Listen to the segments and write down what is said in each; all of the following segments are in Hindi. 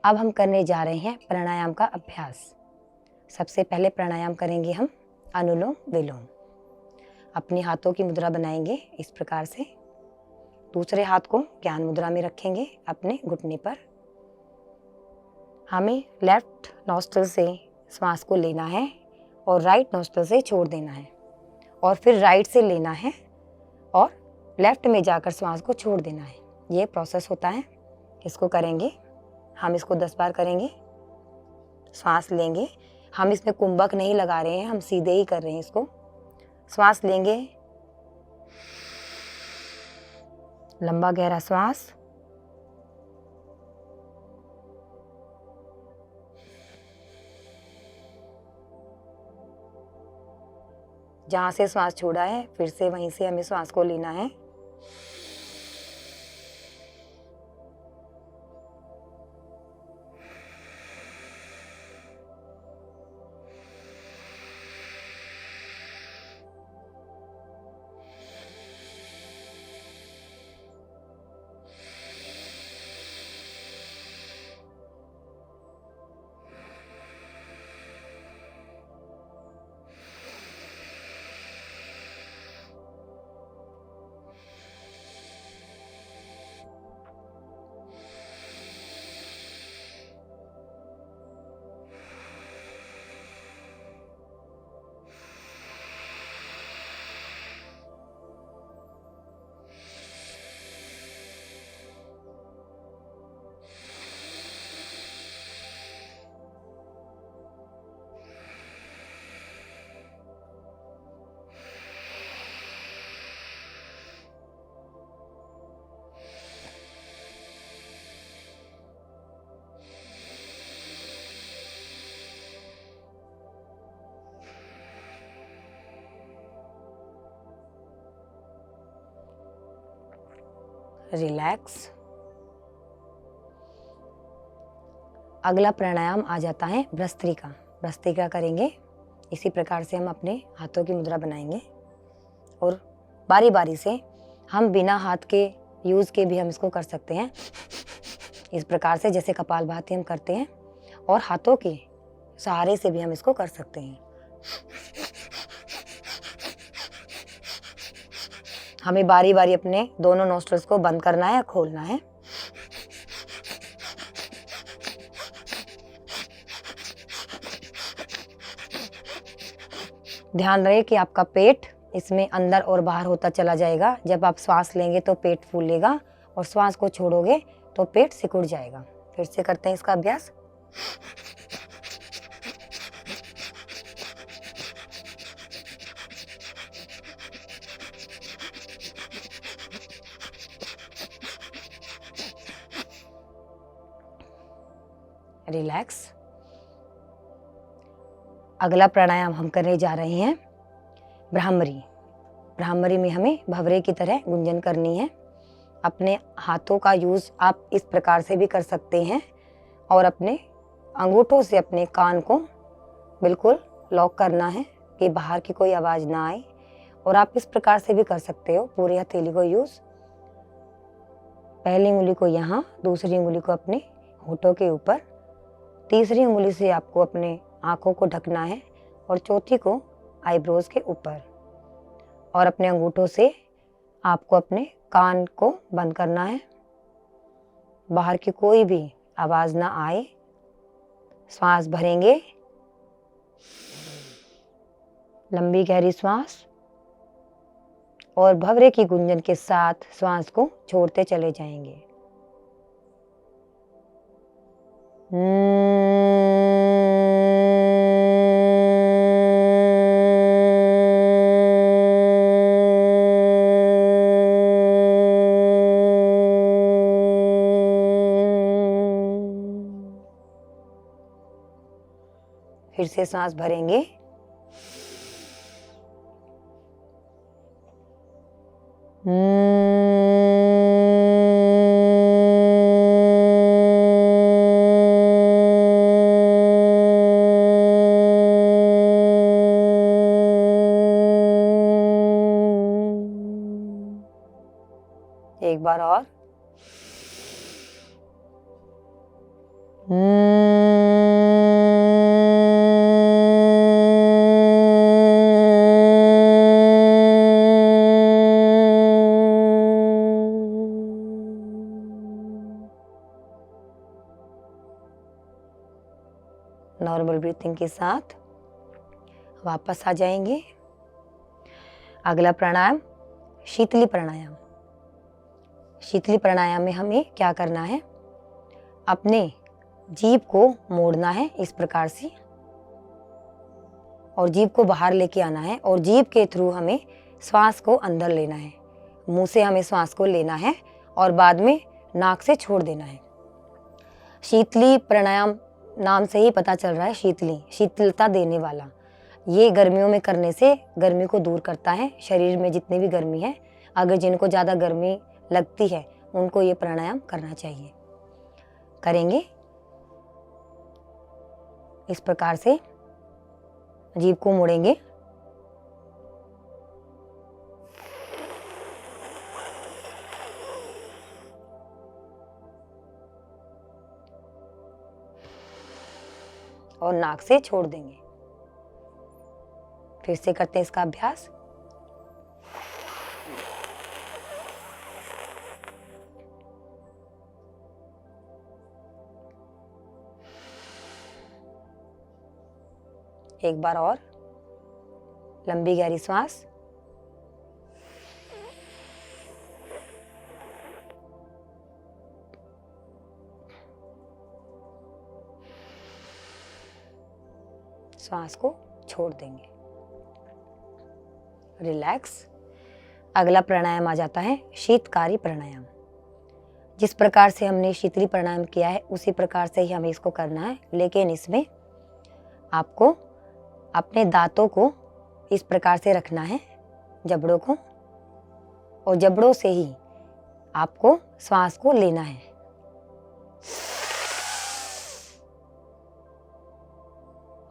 अब हम करने जा रहे हैं प्राणायाम का अभ्यास। सबसे पहले प्राणायाम करेंगे हम अनुलोम विलोम। अपने हाथों की मुद्रा बनाएंगे इस प्रकार से। दूसरे हाथ को ज्ञान मुद्रा में रखेंगे अपने घुटने पर। हमें लेफ्ट नॉस्ट्रिल से श्वास को लेना है और राइट नॉस्ट्रिल से छोड़ देना है, और फिर राइट से लेना है और लेफ्ट में जाकर श्वास को छोड़ देना है। ये प्रोसेस होता है। इसको करेंगे हम, इसको 10 बार करेंगे। श्वास लेंगे, हम इसमें कुंभक नहीं लगा रहे हैं, हम सीधे ही कर रहे हैं इसको। श्वास लेंगे, लंबा गहरा श्वास, जहाँ से श्वास छोड़ा है फिर से वहीं से हमें श्वास को लेना है। रिलैक्स। अगला प्राणायाम आ जाता है भस्त्रिका। भस्त्रिका करेंगे। इसी प्रकार से हम अपने हाथों की मुद्रा बनाएंगे और बारी बारी से हम बिना हाथ के यूज़ के भी हम इसको कर सकते हैं, इस प्रकार से जैसे कपालभाति हम करते हैं, और हाथों के सहारे से भी हम इसको कर सकते हैं। हमें बारी बारी अपने दोनों नोस्ट्रल्स को बंद करना है, खोलना है। ध्यान रहे कि आपका पेट इसमें अंदर और बाहर होता चला जाएगा। जब आप श्वास लेंगे तो पेट फूलेगा और श्वास को छोड़ोगे तो पेट सिकुड़ जाएगा। फिर से करते हैं इसका अभ्यास। रिलैक्स। अगला प्राणायाम हम करने जा रहे हैं भ्रामरी। भ्रामरी में हमें भंवरे की तरह गुंजन करनी है। अपने हाथों का यूज़ आप इस प्रकार से भी कर सकते हैं और अपने अंगूठों से अपने कान को बिल्कुल लॉक करना है कि बाहर की कोई आवाज़ ना आए। और आप इस प्रकार से भी कर सकते हो, पूरी हथेली को यूज़। पहली उंगली को यहाँ, दूसरी उंगली को अपने होठों के ऊपर, तीसरी उंगली से आपको अपने आँखों को ढकना है और चौथी को आईब्रोज के ऊपर, और अपने अंगूठों से आपको अपने कान को बंद करना है, बाहर की कोई भी आवाज़ ना आए। श्वास भरेंगे, लंबी गहरी श्वास, और भंवरे की गुंजन के साथ श्वास को छोड़ते चले जाएंगे। फिर से सांस भरेंगे, एक बार और। नॉर्मल ब्रीथिंग के साथ वापस आ जाएंगे। अगला प्राणायाम शीतली प्राणायाम। शीतली प्राणायाम में हमें क्या करना है, अपने जीभ को मोड़ना है इस प्रकार से और जीभ को बाहर लेके आना है और जीभ के थ्रू हमें श्वास को अंदर लेना है। मुंह से हमें श्वास को लेना है और बाद में नाक से छोड़ देना है। शीतली प्राणायाम नाम से ही पता चल रहा है, शीतली शीतलता देने वाला। ये गर्मियों में करने से गर्मी को दूर करता है। शरीर में जितनी भी गर्मी है, अगर जिनको ज़्यादा गर्मी लगती है उनको ये प्राणायाम करना चाहिए। करेंगे इस प्रकार से, जीभ को मोड़ेंगे और नाक से छोड़ देंगे। फिर से करते हैं इसका अभ्यास। एक बार और लंबी गहरी सांस। सांस को छोड़ देंगे। रिलैक्स। अगला प्राणायाम आ जाता है शीतकारी प्राणायाम। जिस प्रकार से हमने शीतली प्राणायाम किया है उसी प्रकार से ही हमें इसको करना है, लेकिन इसमें आपको अपने दांतों को इस प्रकार से रखना है, जबड़ों को, और जबड़ों से ही आपको श्वास को लेना है।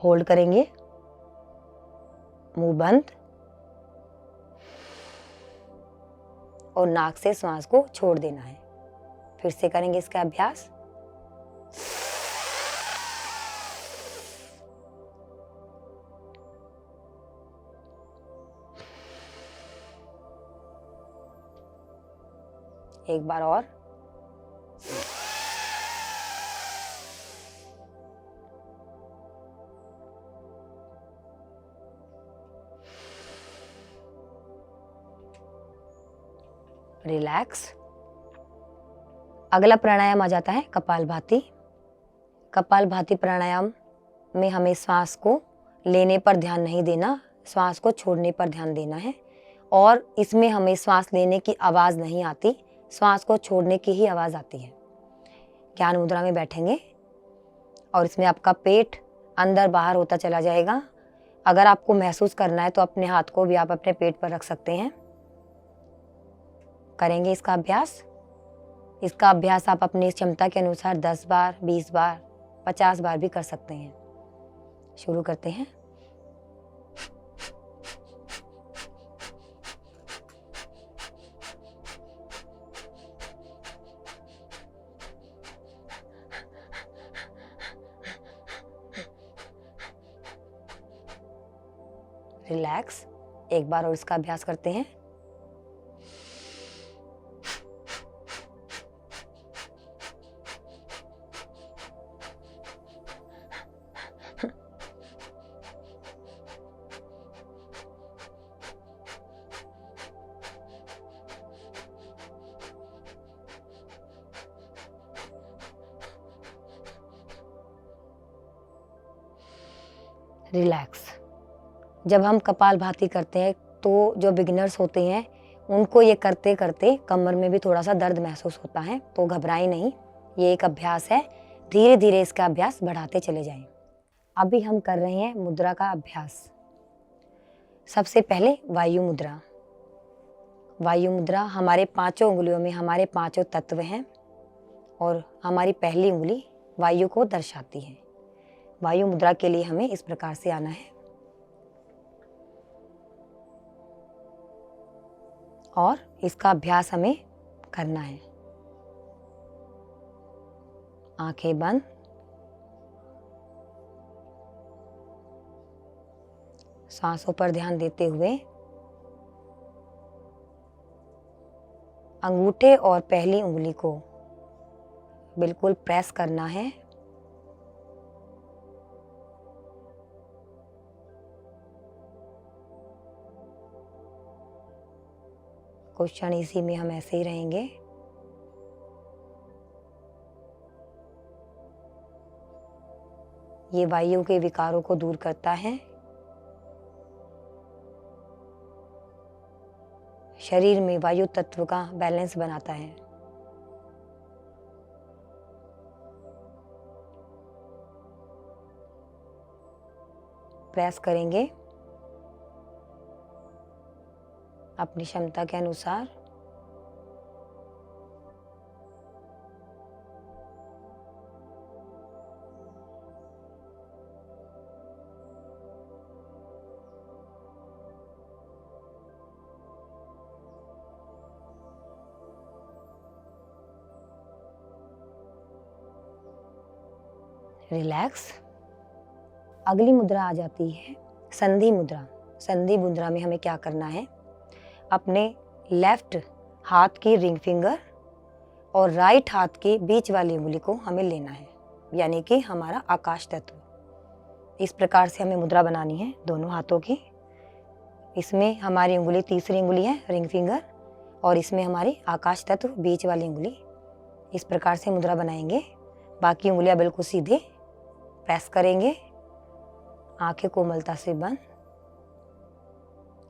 होल्ड करेंगे, मुंह बंद और नाक से श्वास को छोड़ देना है। फिर से करेंगे इसका अभ्यास। एक बार और। रिलैक्स। अगला प्राणायाम आ जाता है कपालभाति। कपालभाति प्राणायाम में हमें श्वास को लेने पर ध्यान नहीं देना, श्वास को छोड़ने पर ध्यान देना है। और इसमें हमें श्वास लेने की आवाज़ नहीं आती, श्वास को छोड़ने की ही आवाज़ आती है। ज्ञान मुद्रा में बैठेंगे और इसमें आपका पेट अंदर बाहर होता चला जाएगा। अगर आपको महसूस करना है तो अपने हाथ को भी आप अपने पेट पर रख सकते हैं। करेंगे इसका अभ्यास। इसका अभ्यास आप अपनी क्षमता के अनुसार 10 बार, 20 बार, 50 बार भी कर सकते हैं। शुरू करते हैं। रिलैक्स। एक बार और इसका अभ्यास करते हैं। रिलैक्स। जब हम कपालभाति करते हैं तो जो बिगिनर्स होते हैं उनको ये करते करते कमर में भी थोड़ा सा दर्द महसूस होता है, तो घबराएं नहीं, ये एक अभ्यास है। धीरे धीरे इसका अभ्यास बढ़ाते चले जाएं। अभी हम कर रहे हैं मुद्रा का अभ्यास। सबसे पहले वायु मुद्रा। वायु मुद्रा हमारे 5 उंगलियों में हमारे 5 तत्व हैं और हमारी पहली उंगली वायु को दर्शाती है। वायु मुद्रा के लिए हमें इस प्रकार से आना है और इसका अभ्यास हमें करना है। आंखें बंद, सांसों पर ध्यान देते हुए अंगूठे और पहली उंगली को बिल्कुल प्रेस करना है। कुछ क्षण इसी में हम ऐसे ही रहेंगे। ये वायु के विकारों को दूर करता है, शरीर में वायु तत्व का बैलेंस बनाता है। प्रेस करेंगे अपनी क्षमता के अनुसार। रिलैक्स। अगली मुद्रा आ जाती है संधि मुद्रा। संधि मुद्रा में हमें क्या करना है, अपने लेफ्ट हाथ की रिंग फिंगर और राइट हाथ के बीच वाली उंगली को हमें लेना है, यानी कि हमारा आकाश तत्व। इस प्रकार से हमें मुद्रा बनानी है दोनों हाथों की। इसमें हमारी उंगली तीसरी उंगली है रिंग फिंगर, और इसमें हमारी आकाश तत्व बीच वाली उंगली। इस प्रकार से मुद्रा बनाएंगे। बाकी उंगलियां बिल्कुल सीधे प्रेस करेंगे, आंखें कोमलता से बंद।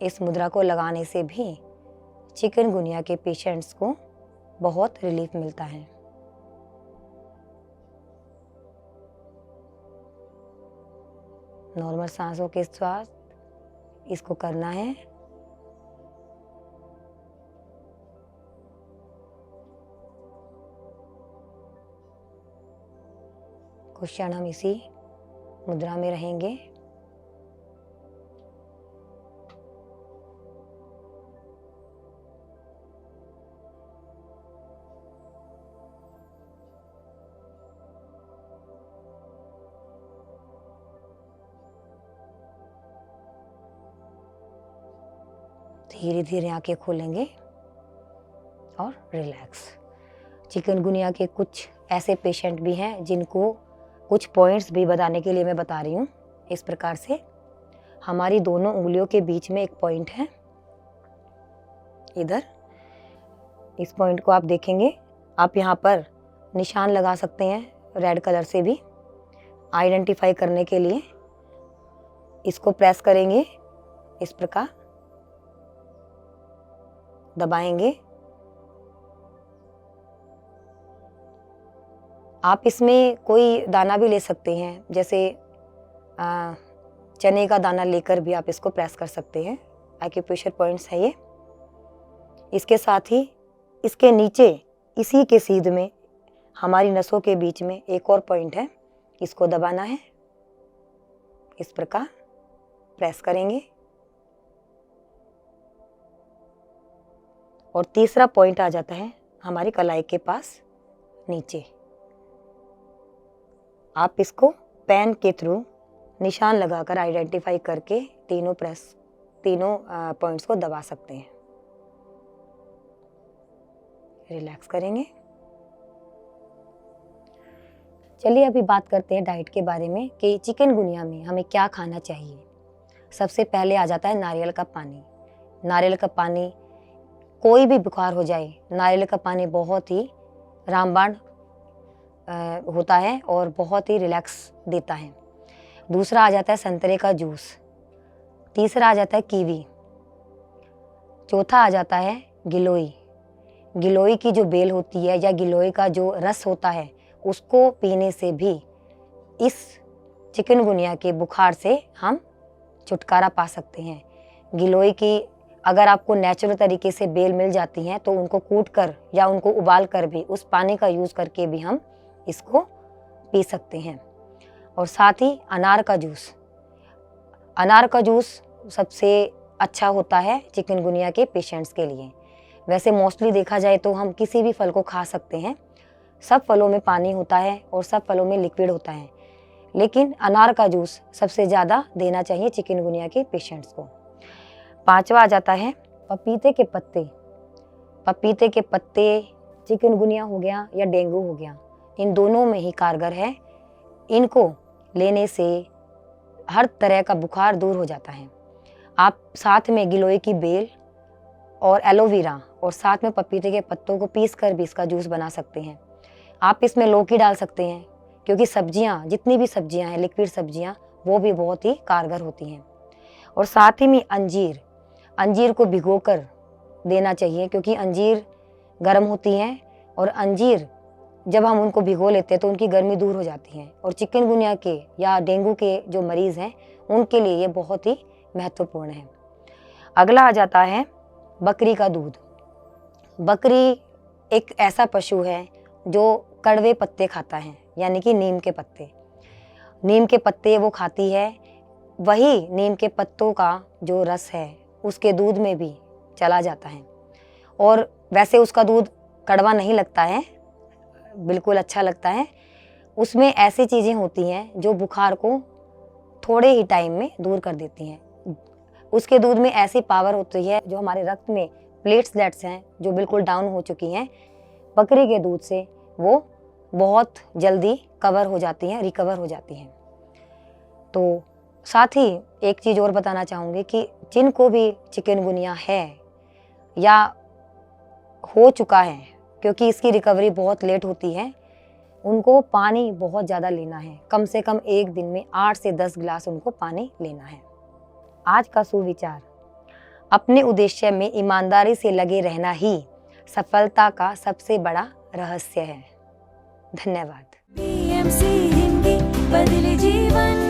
इस मुद्रा को लगाने से भी चिकनगुनिया के पेशेंट्स को बहुत रिलीफ मिलता है। नॉर्मल सांसों के साथ इसको करना है। कुछ क्षण हम इसी मुद्रा में रहेंगे। धीरे धीरे आंखें खोलेंगे और रिलैक्स। चिकनगुनिया के कुछ ऐसे पेशेंट भी हैं जिनको कुछ पॉइंट्स भी बताने के लिए मैं बता रही हूँ। इस प्रकार से हमारी दोनों उंगलियों के बीच में एक पॉइंट है, इधर। इस पॉइंट को आप देखेंगे, आप यहाँ पर निशान लगा सकते हैं रेड कलर से भी आइडेंटिफाई करने के लिए। इसको प्रेस करेंगे, इस प्रकार दबाएंगे। आप इसमें कोई दाना भी ले सकते हैं, जैसे चने का दाना लेकर भी आप इसको प्रेस कर सकते हैं। एक्यूप्रेशर पॉइंट्स है ये। इसके साथ ही इसके नीचे इसी के सीध में हमारी नसों के बीच में एक और पॉइंट है, इसको दबाना है। इस प्रकार प्रेस करेंगे। और तीसरा पॉइंट आ जाता है हमारी कलाई के पास नीचे। आप इसको पेन के थ्रू निशान लगाकर आइडेंटिफाई करके तीनों पॉइंट्स को दबा सकते हैं। रिलैक्स करेंगे। चलिए अभी बात करते हैं डाइट के बारे में कि चिकनगुनिया में हमें क्या खाना चाहिए। सबसे पहले आ जाता है नारियल का पानी। नारियल का पानी, कोई भी बुखार हो जाए, नारियल का पानी बहुत ही रामबाण होता है और बहुत ही रिलैक्स देता है। दूसरा आ जाता है संतरे का जूस। तीसरा आ जाता है कीवी। चौथा आ जाता है गिलोई। गिलोई की जो बेल होती है या गिलोई का जो रस होता है, उसको पीने से भी इस चिकनगुनिया के बुखार से हम छुटकारा पा सकते हैं। गिलोई की अगर आपको नेचुरल तरीके से बेल मिल जाती हैं तो उनको कूट कर या उनको उबाल कर भी उस पानी का यूज़ करके भी हम इसको पी सकते हैं। और साथ ही अनार का जूस। अनार का जूस सबसे अच्छा होता है चिकनगुनिया के पेशेंट्स के लिए। वैसे मोस्टली देखा जाए तो हम किसी भी फल को खा सकते हैं। सब फलों में पानी होता है और सब फलों में लिक्विड होता है, लेकिन अनार का जूस सबसे ज़्यादा देना चाहिए चिकनगुनिया के पेशेंट्स को। 5वां आ जाता है पपीते के पत्ते। पपीते के पत्ते चिकनगुनिया हो गया या डेंगू हो गया, इन दोनों में ही कारगर है। इनको लेने से हर तरह का बुखार दूर हो जाता है। आप साथ में गिलोय की बेल और एलोवेरा और साथ में पपीते के पत्तों को पीस कर भी इसका जूस बना सकते हैं। आप इसमें लौकी डाल सकते हैं, क्योंकि सब्जियां, जितनी भी सब्जियां हैं, लिक्विड सब्जियां, वो भी बहुत ही कारगर होती हैं। और साथ ही में अंजीर को भिगोकर देना चाहिए, क्योंकि अंजीर गर्म होती हैं और अंजीर जब हम उनको भिगो लेते हैं तो उनकी गर्मी दूर हो जाती है। और चिकनगुनिया के या डेंगू के जो मरीज़ हैं उनके लिए ये बहुत ही महत्वपूर्ण है। अगला आ जाता है बकरी का दूध। बकरी एक ऐसा पशु है जो कड़वे पत्ते खाता है, यानी कि नीम के पत्ते। नीम के पत्ते वो खाती है, वही नीम के पत्तों का जो रस है उसके दूध में भी चला जाता है। और वैसे उसका दूध कड़वा नहीं लगता है, बिल्कुल अच्छा लगता है। उसमें ऐसी चीज़ें होती हैं जो बुखार को थोड़े ही टाइम में दूर कर देती हैं। उसके दूध में ऐसी पावर होती है, जो हमारे रक्त में प्लेटलेट्स हैं जो बिल्कुल डाउन हो चुकी हैं, बकरी के दूध से वो बहुत जल्दी कवर हो जाती हैं, रिकवर हो जाती हैं। तो साथ ही एक चीज़ और बताना चाहूँगी कि जिनको भी चिकनगुनिया है या हो चुका है, क्योंकि इसकी रिकवरी बहुत लेट होती है, उनको पानी बहुत ज़्यादा लेना है। कम से कम एक दिन में 8 से 10 गिलास उनको पानी लेना है। आज का सुविचार, अपने उद्देश्य में ईमानदारी से लगे रहना ही सफलता का सबसे बड़ा रहस्य है। धन्यवाद। PMC हिंदी बदले जीवन।